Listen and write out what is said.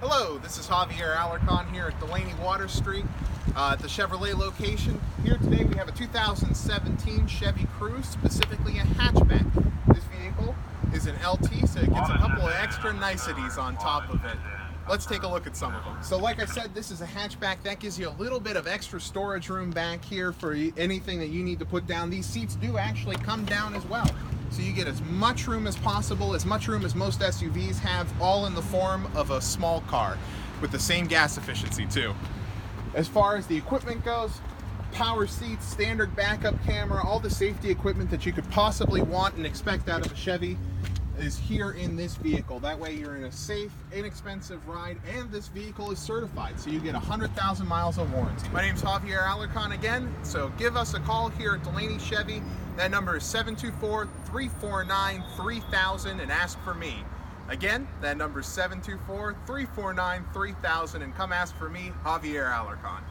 Hello, this is Javier Alarcon here at Delaney Street at the Chevrolet location. Here today we have a 2017 Chevy Cruze, specifically a hatchback. This vehicle is an LT, so it gets a couple of extra niceties on top of it. Let's take a look at some of them. So like I said, this is a hatchback. That gives you a little bit of extra storage room back here for anything that you need to put down. These seats do actually come down as well. So you get as much room as possible, as much room as most SUVs have, all in the form of a small car with the same gas efficiency too. As far as the equipment goes, power seats, standard backup camera, all the safety equipment that you could possibly want and expect out of a Chevy is here in this vehicle. That way you're in a safe, inexpensive ride, and this vehicle is certified, so you get 100,000 miles of warranty. My name's Javier Alarcon again, so give us a call here at Delaney Chevy. That number is 724-349-3000 and ask for me. Again, that number is 724-349-3000 and come ask for me, Javier Alarcon.